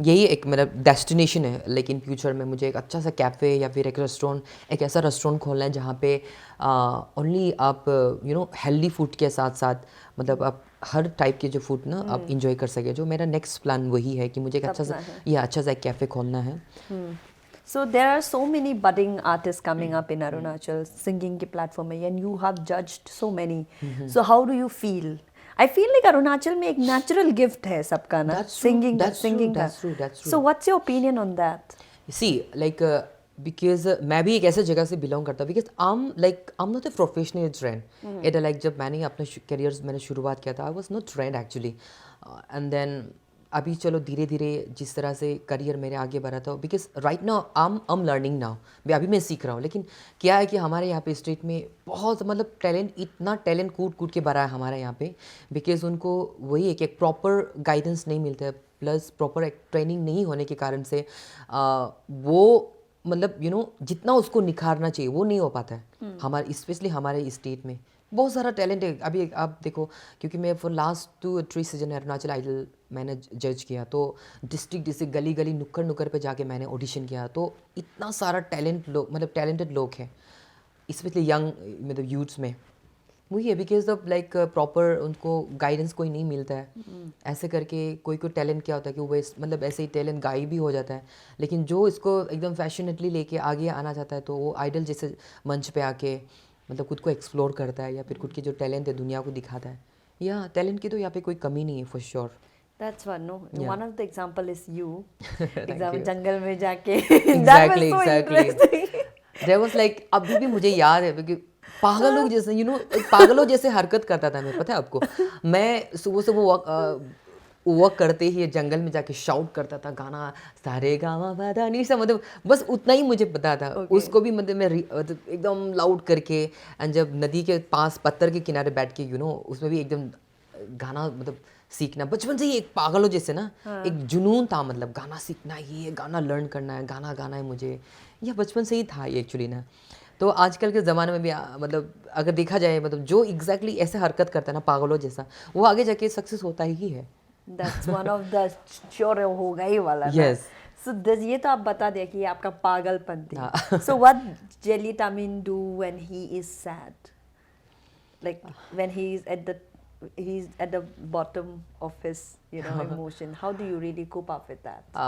यही एक मेरा डेस्टिनेशन है। लेकिन फ्यूचर में मुझे एक अच्छा सा कैफ़े या फिर एक रेस्टोरेंट, एक ऐसा रेस्टोरेंट खोलना है जहाँ पे ओनली आप हेल्दी फूड के साथ साथ मतलब आप हर टाइप के जो फूड ना आप इंजॉय कर सके। जो मेरा नेक्स्ट प्लान वही है कि मुझे एक अच्छा सा अच्छा सा एक कैफ़े खोलना है। So there are so many budding artists coming up in Arunachal singing के platform में, and you have judged so many. So how do you feel? I feel like Arunachal में एक natural gift है सबका ना, That's true, singing that's true, singing that's का. true, that's true. So what's your opinion on that? See like because मैं भी एक ऐसे जगह से बिलोंग करता हूँ, because I am not a professional trained it like जब मैंने अपने करियर मैंने शुरुआत किया था I was not trained actually and then अभी चलो धीरे धीरे जिस तरह से करियर मेरे आगे बढ़ा था, because right now I am learning now, अभी मैं सीख रहा हूँ। लेकिन क्या है कि हमारे यहाँ पे स्टेट में बहुत मतलब टैलेंट, इतना टैलेंट कूट कूट के भरा है हमारे यहाँ पे, बिकॉज उनको वही है कि एक प्रॉपर गाइडेंस नहीं मिलता है, प्लस प्रॉपर एक ट्रेनिंग नहीं होने के कारण से वो मतलब जितना उसको निखारना चाहिए वो नहीं हो पाता है हमारे, स्पेशली हमारे स्टेट में बहुत सारा टैलेंट है। अभी आप देखो, क्योंकि मैं for last 2-3 season Arunachal Idol मैंने जज किया, तो डिस्ट्रिक्ट गली गली नुक्कड़ नुक्कड़ पे जाके मैंने ऑडिशन किया, तो इतना सारा मतलब टैलेंटेड लोग हैं, स्पेशली यंग मतलब यूथ्स में। वही है बिकॉज ऑफ लाइक प्रॉपर उनको गाइडेंस कोई नहीं मिलता है। ऐसे करके कोई टैलेंट क्या होता है कि वो मतलब ऐसे ही टैलेंट गायब भी हो जाता है। लेकिन जो इसको एकदम फैशनेटली लेके आगे आना चाहता है, तो वो आइडल जैसे मंच पे आके मतलब खुद को एक्सप्लोर करता है, या फिर खुद के जो टैलेंट है दुनिया को दिखाता है। या टैलेंट की तो यहाँ पे कोई कमी नहीं है for sure. That's one, no? Yeah. One of the example is you. Example, you. जंगल में जाके Exactly, that was so exactly. interesting. There was like अभी भी मुझे याद है क्योंकि पागलों जैसे पागलों जैसे हरकत करता था मैं, पता है आपको। मैं सुबह सुबह वर्क करते ही जंगल में जाके शाउट करता था गाना, सारे गामा पता नहीं सा, मतलब बस उतना ही मुझे पता था। उसको भी मतलब मैं मतलब एकदम लाउड करके, एंड जब नदी के पास पत्थर के किनारे बैठ के उसमें भी एकदम गाना मतलब सीखना बचपन से ही एक पागलों जैसे ना एक जुनून था, मतलब गाना सीखना ही है, गाना लर्न करना है, गाना गाना है मुझे, यह बचपन से ही था ये एक्चुअली ना। तो आजकल के ज़माने में भी मतलब अगर देखा जाए, मतलब जो एग्जैक्टली ऐसे हरकत करता है ना पागलों जैसा, वो आगे जाके सक्सेस होता ही है। That's one of the sure होगा ही वाला ना। Yes. So this ये तो आप बता दिया कि ये आपका पागलपन थी। So what Jelly Tamin do when he is sad? Like when he's at the bottom of his emotion. How do you really cope up with that?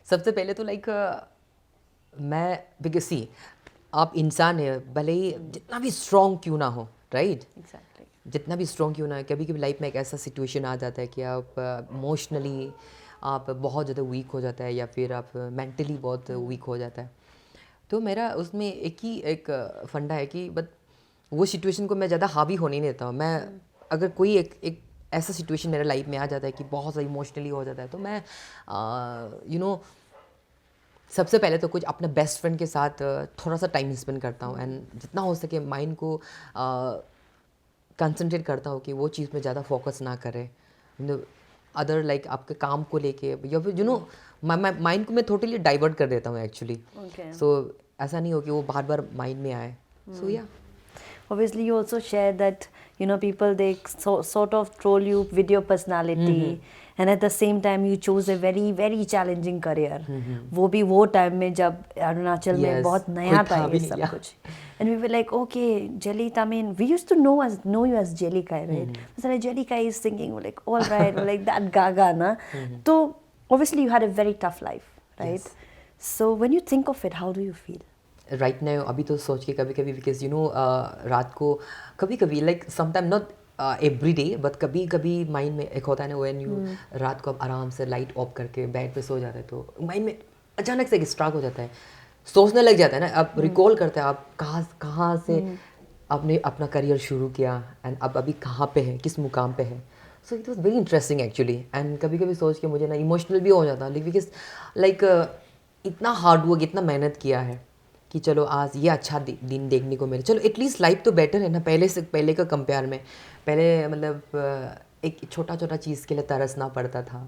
सबसे पहले तो लाइक मैं बिकॉज सी आप इंसान है, भले ही जितना भी स्ट्रॉन्ग क्यों ना हो, राइट? Exactly. जितना भी स्ट्रॉन्ग क्यों ना है, कभी कभी लाइफ में एक ऐसा सिचुएशन आ जाता है कि आप इमोशनली आप बहुत ज़्यादा वीक हो जाता है, या फिर आप मेंटली बहुत वीक हो जाता है। तो मेरा उसमें एक फंडा है कि बट वो सिचुएशन को मैं ज़्यादा हावी होने नहीं देता हूँ। मैं अगर कोई एक ऐसा सिचुएशन मेरे लाइफ में आ जाता है कि बहुत ज़्यादा इमोशनली हो जाता है, तो मैं सबसे पहले तो कुछ अपने बेस्ट फ्रेंड के साथ थोड़ा सा टाइम स्पेंड करता हूँ, एंड जितना हो सके माइंड को कंसंट्रेट करता हूँ कि वो चीज़ में ज़्यादा फोकस ना करे, अदर लाइक आपके काम को लेके, या फिर माइंड को मैं टोटली डाइवर्ट कर देता हूँ एक्चुअली। सो ऐसा नहीं हो कि वो बार बार माइंड में आए। सो या Obviously, you also share that people they sort of troll you with your personality, and at the same time you chose a very very challenging career. वो भी वो टाइम में जब अरुणाचल में Yes, बहुत नया कोई था था भी ये नहीं, सब yeah. कुछ, and we were like, okay, Jelly Tamin, we used to know you as Jelly Kai, right? We said Jelly Kai is singing, we're like, all right, we're like that Gaga na. So obviously you had a very tough life, right? Yes. So when you think of it, how do you feel? Right now अभी तो सोच के कभी कभी, because रात को कभी कभी like sometime not every day, but कभी कभी माइंड में एक होता है ना, व्हेन यू रात को आप आराम से लाइट ऑफ करके बेड पे सो जाते हैं, तो माइंड में अचानक से एक स्ट्राइक हो जाता है, सोचने लग जाता है ना, आप रिकॉल करते हैं आप कहाँ से आपने अपना करियर शुरू किया, एंड अब अभी कहाँ पे है, किस मुकाम पे है। So it was very interesting actually, and कभी कभी सोच के मुझे ना इमोशनल भी हो जाता है, बिकॉज लाइक इतना हार्ड वर्क, इतना मेहनत किया है कि चलो आज ये अच्छा दिन देखने को मिले, चलो एटलीस्ट लाइफ तो बेटर है ना पहले का कंपेयर में। पहले मतलब एक छोटा छोटा चीज़ के लिए तरसना पड़ता था,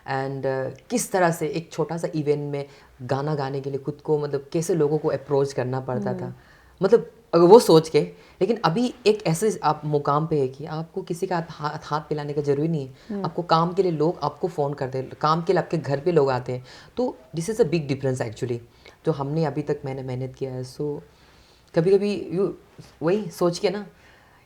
एंड किस तरह से एक छोटा सा इवेंट में गाना गाने के लिए खुद को मतलब कैसे लोगों को अप्रोच करना पड़ता था, मतलब अगर वो सोच के। लेकिन अभी एक ऐसे आप मुकाम पे है कि आपको किसी का हाथ पिलाने का ज़रूरी नहीं है, आपको काम के लिए लोग आपको फ़ोन करते हैं, काम के लिए आपके घर पे लोग आते हैं, तो this is a big difference actually जो हमने अभी तक मैंने मेहनत किया है। सो कभी कभी वही सोच के ना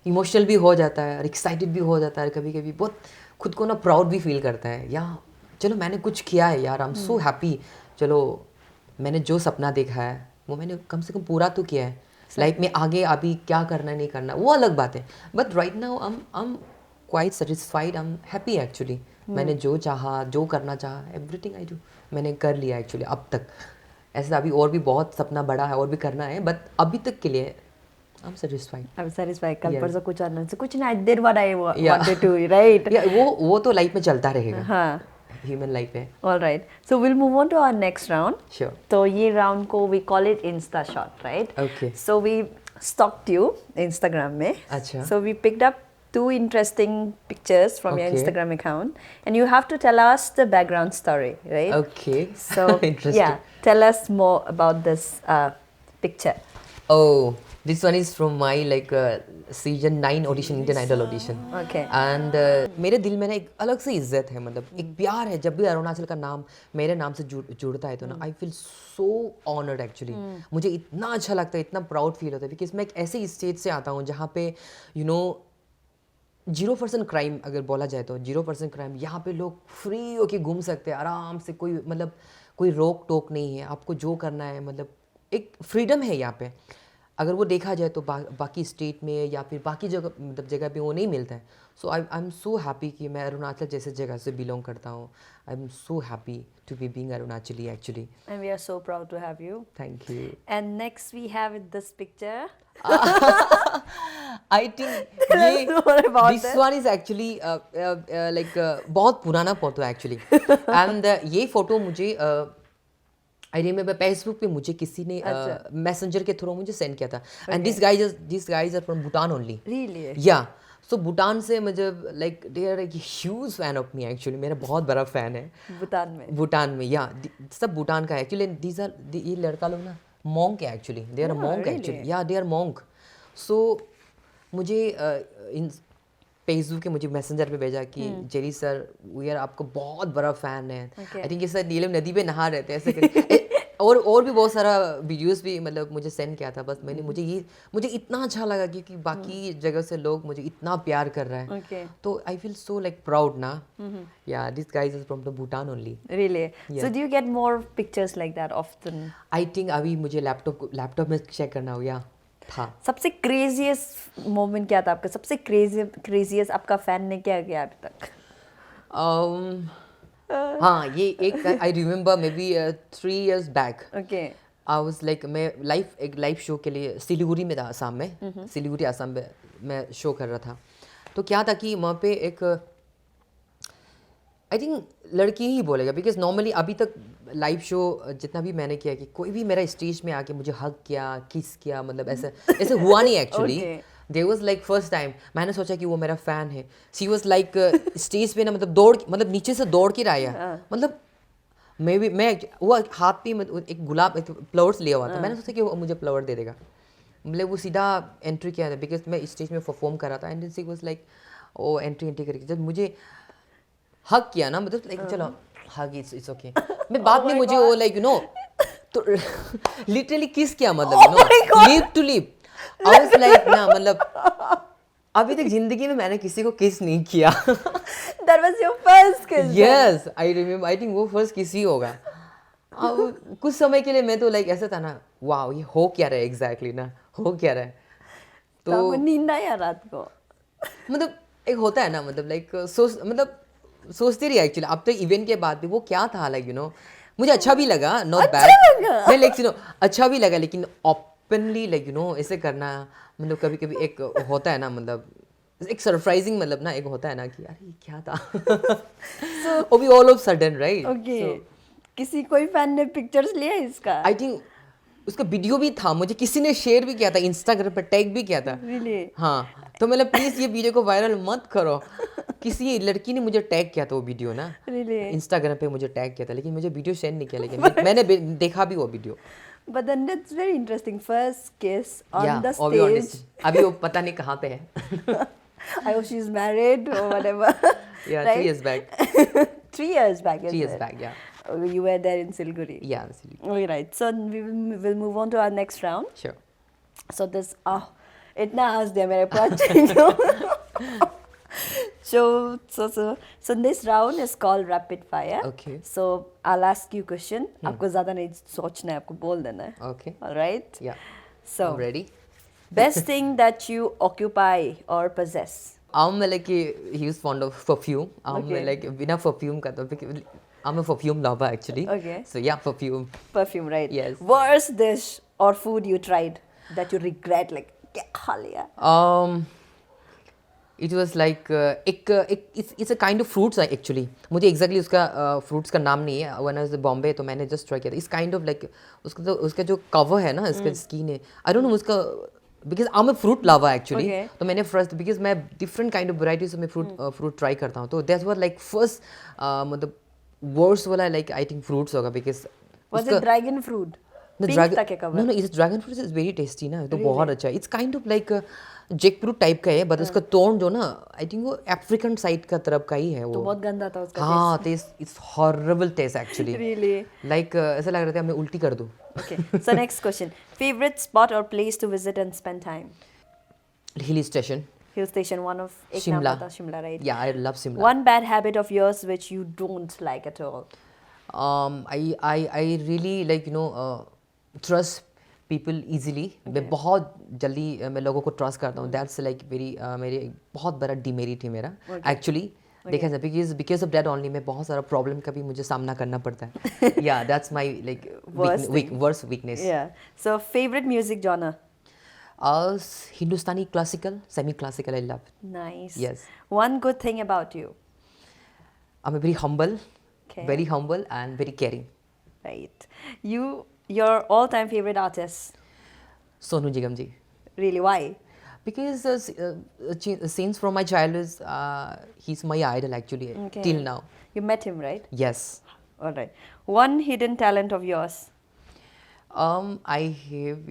इमोशनल भी हो जाता है और एक्साइटेड भी हो जाता है, कभी कभी बहुत खुद को ना प्राउड भी फील करता है, या चलो मैंने कुछ किया है यार, आई एम सो हैप्पी, चलो मैंने जो सपना देखा है वो मैंने कम से कम पूरा तो किया है। लाइफ में आगे अभी क्या करना नहीं करना वो अलग बात है, but right now I am quite satisfied, I am happy actually. मैंने जो चाहा, जो करना चाहा, एवरीथिंग आई डू मैंने कर लिया एक्चुअली अब तक। ऐसे अभी और भी बहुत सपना बड़ा है और भी करना है, बट अभी तक के लिए I am satisfied. I'm satisfied. कल Yes. परसों कुछ और नहीं, कुछ नहीं, I did what I Yeah. wanted to, right? या वो तो लाइफ में चलता रहेगा, हाँ. ह्यूमन लाइफ है। All right. So we'll move on to our next round. Sure. तो ये round को we call it Insta shot, right? Okay. So we stalked you Instagram में. अच्छा. So we picked up 2 interesting pictures from your Okay. Instagram account, and you have to tell us the background story, right? Okay. So Interesting. yeah, tell us more about this picture. Oh, this one is from my like season 9 audition, Indian Idol audition. Okay. And मेरे दिल में ना एक अलग सी इज्जत है, मतलब एक प्यार है, जब भी अरुणाचल का नाम मेरे नाम से जुड़ता है तो ना I feel so honoured actually. मुझे इतना अच्छा लगता है, इतना प्राउड फील होता है, बिकॉज मैं एक ऐसे स्टेज से आता हूँ जहाँ पे 0% क्राइम अगर बोला जाए तो 0% क्राइम। यहाँ पे लोग फ्री होके घूम सकते हैं आराम से, कोई मतलब कोई रोक टोक नहीं है, आपको जो करना है मतलब एक फ्रीडम है यहाँ पे। अगर वो देखा जाए तो बाकी स्टेट में या फिर बाकी जगह मतलब जगह पे वो नहीं मिलता है। सो आई एम सो हैप्पी कि मैं अरुणाचल जैसे जगह से बिलोंग करता हूँ। I am so happy to be being Arunachali actually. And we are so proud to have you. Thank you. And next we have this picture. I think Tell us more about this it. One is actually like बहुत पुराना photo actually. And ये photo मुझे I remember Facebook पे मुझे किसी ने messenger के through मुझे सेंड किया था। And this guys are from Bhutan only. Really? Yeah so Bhutan से मुझे like they are huge fan of me actually, मेरा बहुत बड़ा फैन है भूटान में. भूटान में। या सब भूटान का है एक्चुअली। दीज आर ये लड़का लोग ना मॉन्क है actually, they are monk actually. Yeah they are monk. सो मुझे इन फेसबुक के मुझे मैसेंजर पे भेजा कि जेरी सर वी आर आपको बहुत बड़ा फैन है। आई थिंक ये सर नीलम नदी पे नहा रहे थे ऐसे करके। और भी बहुत सारा वीडियोस भी मतलब मुझे सेंड किया था। बस मैंने मुझे इतना अच्छा लगा क्योंकि बाकी जगह से लोग मुझे इतना प्यार कर रहा है। Okay. तो I feel so like proud ना। या this guys is from the Bhutan only. Really? Yeah. So do you get more pictures like that often? I think अभी मुझे लैपटॉप में चेक करना होगा था। सबसे क्रेजीएस्ट मोमेंट क्या था आपका? सबसे क्रेजीएस्ट आपका फैन ने क्या किया अभी तक? हाँ ये एक I remember may be 3 years back Okay. I was like मैं एक लाइव शो के लिए सिलीगुड़ी में था, आसाम में। सिलीगुड़ी आसाम में मैं शो कर रहा था। तो क्या था कि वहाँ पे एक आई थिंक लड़की ही बोलेगा, बिकॉज नॉर्मली अभी तक लाइव शो जितना भी मैंने किया कि कोई भी मेरा स्टेज में आके मुझे हग किया, किस किया, मतलब ऐसे हुआ नहीं actually. Okay. They was like first time मैंने सोचा कि वो मेरा फ़ैन है। सी वॉज लाइक स्टेज पे ना मतलब नीचे से दौड़ के आया। मतलब मैं वो हाथ पे एक गुलाब फ्लावर्स लिया हुआ था। मैंने सोचा कि वो मुझे फ्लावर दे देगा। मतलब वो सीधा एंट्री किया था बिकॉज मैं स्टेज में परफॉर्म कर रहा था। And she was like oh entry करके जब मुझे हक किया ना, मतलब लाइक चलो हग इट्स ओके। मैं बाद में मुझे वो लाइक तो लिटरली किस किया, मतलब lip to lip. I was like ना मतलब अभी तक जिंदगी में मैंने किसी को किस नहीं किया। That was your first kiss. then? Yes I remember, I think वो फर्स्ट किसी होगा। अब कुछ समय के लिए मैं तो लाइक ऐसा था ना, वाह ये हो क्या रहा है एग्जैक्टली ना, हो क्या रहा है। तो आपको नींद ना आया रात को? मतलब एक होता है ना, मतलब लाइक सोचती रही एक्चुअली। अब तो इवेंट के बाद भी वो क्या था लाइक मुझे अच्छा भी लगा, नॉट बैड। नहीं लाइक अच्छा भी लगा, लेकिन ओपनली लाइक ऐसे करना मतलब कभी कभी एक होता है ना, मतलब एक सरप्राइजिंग मतलब ना एक होता है ना कि अरे ये क्या था। वो भी all of sudden right. Okay. किसी कोई फैन ने पिक्चर्स लिया इसका? आई थिंक उसका वीडियो भी था, मुझे किसी ने शेयर भी किया था, इंस्टाग्राम पर टैग भी किया था। Really? हाँ तो मतलब प्लीज ये वीडियो को वायरल मत करो। किसी लड़की ने मुझे टैग किया था वो वीडियो ना, Really? इंस्टाग्राम पे मुझे टैग किया था, लेकिन मुझे वीडियो शेयर नहीं किया, लेकिन मैंने देखा भी वो video. But then that's very interesting. First kiss on Yeah, the I'll be honest. stage. अभी वो पता नहीं कहाँ पे है। I hope she's married or whatever. Yeah, 3 years back. 3 years back. 3 years isn't it? back, yeah. Oh, you were there in Siliguri. Yeah, silly. All right. So we will move on to our next round. Sure. So this इतना हंस दिया मेरे पास. So this round is called rapid fire. Okay. So I'll ask you question. आपको ज़्यादा नहीं सोचना है, आपको बोल देना है. Okay. All right. Yeah. So I'm ready. best thing that you occupy or possess. I'm like he was fond of perfume. I'm Okay. like बिना perfume का तो I'm a perfume lover actually. Okay. So yeah, perfume. Perfume, right? Yes. Worst dish or food you tried that you regret, like क्या खा लिया? It was like it's a kind of fruits actually. मुझे exactly उसका fruits का नाम नहीं है. When I was in Bombay तो मैंने just try किया था. It's kind of like उसका जो cover है ना, इसका skin है. I don't know उसका because I'm a fruit lover actually. Okay. तो मैंने first because मैं different kind of varieties में fruit try करता हूँ. तो that was like first मतलब worst वाला like I think fruits होगा because Was it dragon fruit? The Pink dragon, था क्या cover? no, it's dragon fruit is very tasty ना, तो बहुत अच्छा है. It's kind of like jackfruit type का है, but उसका thorn जो ना, I think वो African side का तरफ का ही है वो. तो बहुत गंदा था उसका हाँ, taste, it's horrible taste actually. Really? Like ऐसा लग रहा था मैं उल्टी कर दूँ. Okay. So next question. Favorite spot or place to visit and spend time? Hill station. Hill station, one of एक नाम Shimla. था Shimla, right? Yeah, I love Shimla. One bad habit of yours which you don't like at all. I really like trust people easily. मैं बहुत जल्दी मैं लोगों को trust करता हूँ. That's like very मेरे बहुत बड़ा demerit है मेरा. Actually देखा जाए because of that only मैं बहुत सारा problem का भी मुझे सामना करना पड़ता है. Yeah, that's my like worst weakness. Yeah. So favorite music genre? Hindustani classical, semi-classical I love. Nice. Yes. One good thing about you. I'm a very humble, Okay. very humble and very caring. Right. Your all-time favorite artist. Sonu Nigam ji. Really? Why? Because since from my childhood, he's my idol actually Okay. till now. You met him, right? Yes. All right. One hidden talent of yours. I have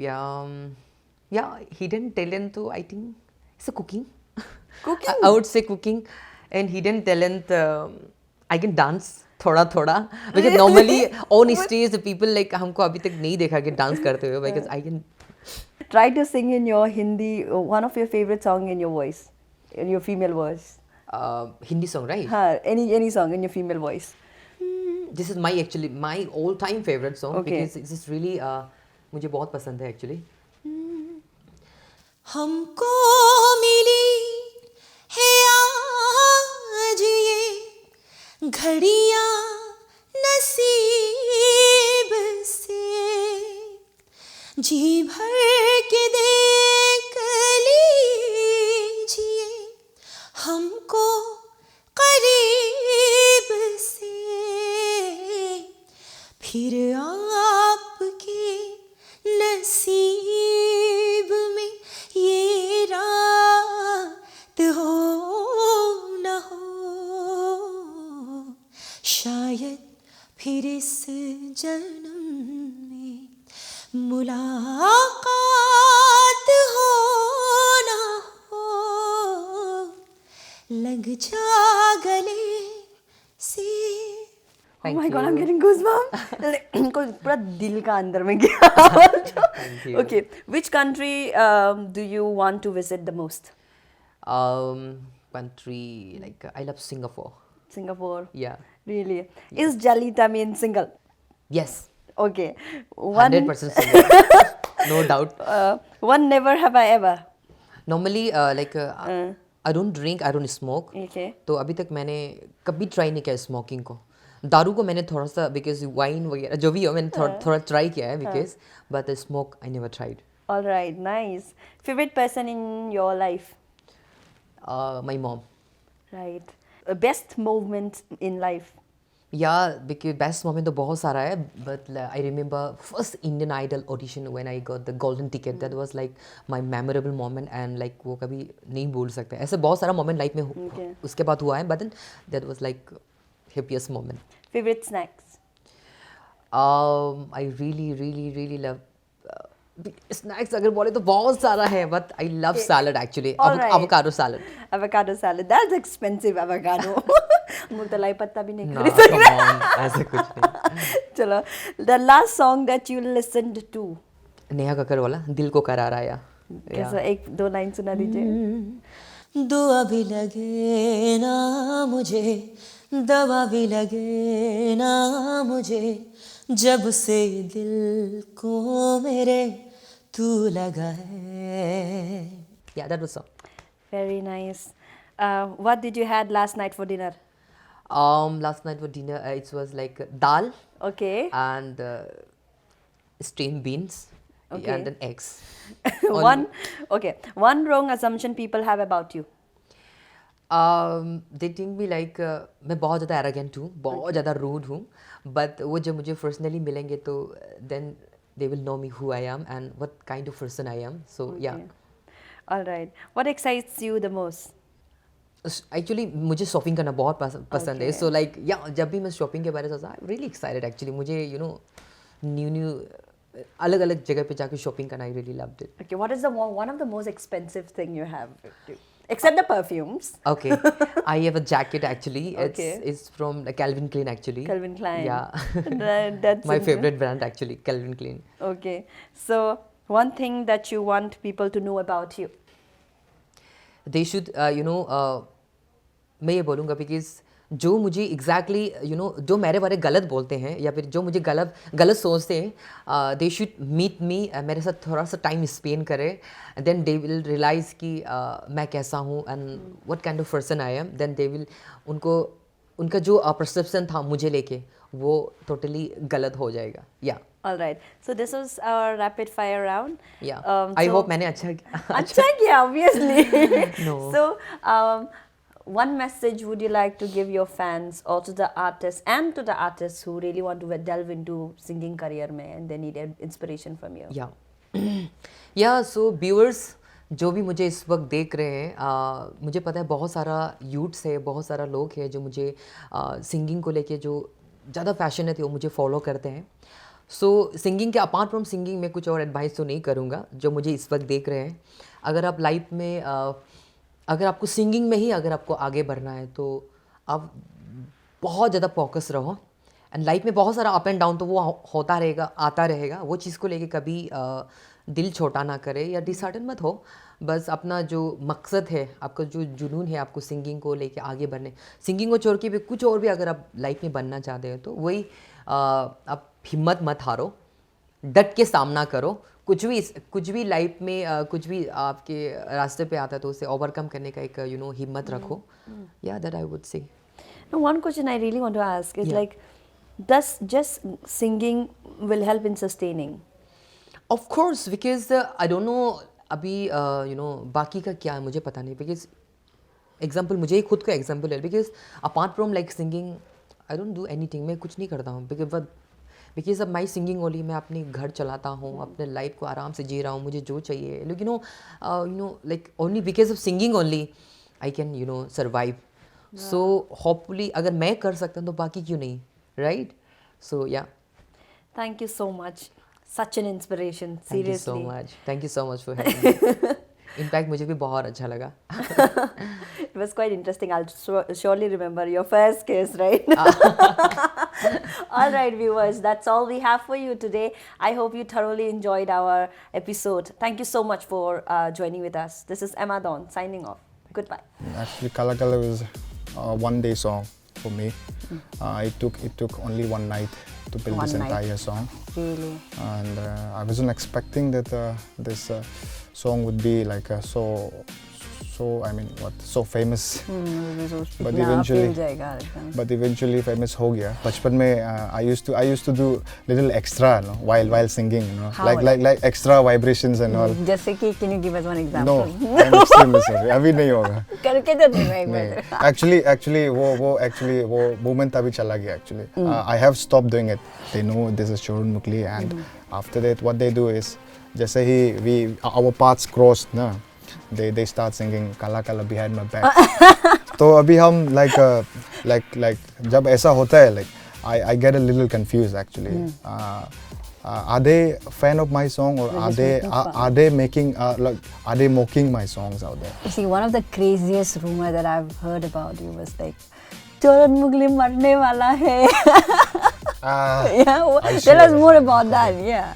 hidden talent to I think it's a cooking. Cooking? I would say cooking, and hidden talent. I can dance थोड़ा because normally on stage the people like हमको अभी तक नहीं देखा कि dance करते हुए because I can. Try to sing in your Hindi, one of your favorite song in your voice, in your female voice. Hindi song, right? Any song in your female voice. This is my all-time favorite song Okay. because this is really मुझे बहुत पसंद है actually. हमको मिली है आज ये घड़ियां नसीब से जी भर के देख लीजिए हमको करीब से फिर आपके नसीब में ये रात हो न हो शायद फिर इस जन्म में मुलाकात हो न हो लग जा गले से Oh Thank my God, you. I'm getting goosebumps. कोई पूरा दिल का अंदर में गया. you. Okay, which country do you want to visit the most? Country like I love Singapore. Singapore. Yeah. Really? Is Jalita mean single? Yes. Okay. One 100% single. No doubt. one never have I ever. Normally I don't drink, I don't smoke. Okay. तो अभी तक मैंने कभी try नहीं किया smoking को. दारू को मैंने थोड़ा सा बिकॉज वाइन वगैरह जो भी हो मैंने थोड़ा ट्राई किया है because but smoke I never tried. All right, nice. Favorite person in your life? My mom. Right. Best moment in life? या बिकॉज बेस्ट मोमेंट तो बहुत सारा है but I remember first Indian Idol audition when I got the golden ticket that was like my memorable moment and like वो कभी नहीं भूल सकते. ऐसे बहुत सारा मोमेंट लाइफ में Okay. उसके बाद हुआ है but that was like happiest moment. Favorite snacks? I really love snacks अगर बोले तो बहुत सारा है but I love salad actually. All right. Avocado salad. Avocado salad. That's expensive avocado. मुर्तलाई पत्ता भी नहीं No, खरीद come सकते. on, ऐसा कुछ नहीं. चलो. The last song that you listened to? Neha Kakkar वाला दिल को करार आया. कैसा एक दो लाइन सुना दीजिए. दुआ भी लगे ना मुझे, दवा भी लगे ना मुझे, जब से दिल को मेरे तू लगा है. Yeah, that was song. Very nice. What did you had last night for dinner? Last night for dinner, it was like dal Okay. and steamed beans Okay. and then eggs. One wrong assumption people have about you. They think me like मैं बहुत ज़्यादा arrogant हूँ, बहुत ज़्यादा rude हूँ, but वो जब मुझे personally मिलेंगे तो then they will know me who I am and what kind of person I am. So yeah. All right. What excites you the most? Actually मुझे शॉपिंग करना बहुत पसंद है. Okay. So like yeah, जब भी मैं शॉपिंग के बारे में सोचता I'm really excited actually. मुझे new अलग अलग जगह पे जाके शॉपिंग करना I really loved it. Okay. What is the one of the most expensive thing you have with you? Except the perfumes. Okay, I have a jacket actually. Okay. It's from Calvin Klein actually. Calvin Klein. Yeah. That's My interesting. favorite brand actually, Calvin Klein. Okay. So one thing that you want people to know about you. They should मैं ये बोलूँगा because जो मुझे exactly जो मेरे बारे गलत बोलते हैं या फिर जो मुझे गलत सोचते हैं, they should meet me, मेरे साथ थोड़ा सा टाइम स्पेंड करें, then they will realize कि मैं कैसा हूँ and what kind of person I am, then they will उनका जो perception था मुझे लेके वो totally गलत हो जाएगा. Yeah. All right. So this was our rapid fire round. Yeah. I so- hope मैंने अच्छा किया. अच्छा किया, obviously. No. So, one message would you like to give your fans or to the artists and to the artists who really want to delve into singing career में and they need inspiration from you? या so viewers जो भी मुझे इस वक्त देख रहे हैं, मुझे पता है बहुत सारा यूथ्स है, बहुत सारा लोग हैं जो मुझे सिंगिंग को लेके जो ज़्यादा पैशनेट है वो मुझे फॉलो करते हैं. सो सिंगिंग के अपार्ट फ्रॉम सिंगिंग मैं कुछ और एडवाइस तो नहीं करूँगा जो मुझे इस वक्त देख रहे हैं. अगर आप लाइफ में अगर आपको सिंगिंग में ही अगर आपको आगे बढ़ना है तो आप बहुत ज़्यादा फोकस रहो. एंड लाइफ में बहुत सारा अप एंड डाउन तो वो होता रहेगा, आता रहेगा. वो चीज़ को लेके कभी दिल छोटा ना करे या डिसहार्टन मत हो. बस अपना जो मकसद है, आपका जो जुनून है आपको सिंगिंग को लेके आगे बढ़ने, सिंगिंग को छोड़ के भी कुछ और भी अगर आप लाइफ में बनना चाहते हो तो वही आप हिम्मत मत हारो, डट के सामना करो. कुछ भी लाइफ में कुछ भी आपके रास्ते पे आता है तो उसे ओवरकम करने का एक हिम्मत रखो. या that I would say. Now, one question I really want to ask is Yeah. like, does just singing will help in sustaining? Of course because I don't know अभी बाकी का क्या है मुझे पता नहीं. बिकॉज एग्जाम्पल मुझे ही खुद का एग्जाम्पल है. Because apart from like singing I don't do anything. मैं कुछ नहीं करता हूँ. बिकॉज अब माई सिंगिंग ओनली, मैं अपने घर चलाता हूँ, अपने लाइफ को आराम से जी रहा हूँ. मुझे जो चाहिए like only because of singing only I can survive. So hopefully अगर मैं कर सकता हूँ तो बाकी क्यों नहीं, राइट? सो या Thank you so much. Such an inspiration. Thank you so Seriously. Much. Thank you so much for having me. In fact मुझे भी बहुत अच्छा लगा. It was quite interesting. I'll surely remember your first kiss, right? All right, viewers, that's all we have for you today. I hope you thoroughly enjoyed our episode. Thank you so much for joining with us. This is Emma Dawn signing off. Goodbye. Actually, Kala Kala was a one-day song for me. It took only one night to build One this night. entire song, Really? and I wasn't expecting that this song would be like so famous. But eventually famous हो गया. बचपन में I used to do little extra, while singing, How? like extra vibrations and all. जैसे कि can you give us one No, example? I'm extremely sorry. अभी नहीं होगा. करके तो नहीं नहीं. Actually वो moment अभी चला गया actually. I have stopped doing it. They know this is Shorun Mukli, and after that what they do is जैसे ही our paths crossed ना, they start singing Kala Kala behind my back. तो अभी हम like जब ऐसा होता है like I get a little confused actually. Are they fan of my song or are they mocking my songs out there? You see, one of the craziest rumor that I've heard about you was like, Choran Mugli marne wala hai. Ah, Yeah, I tell us see. more about that. Yeah.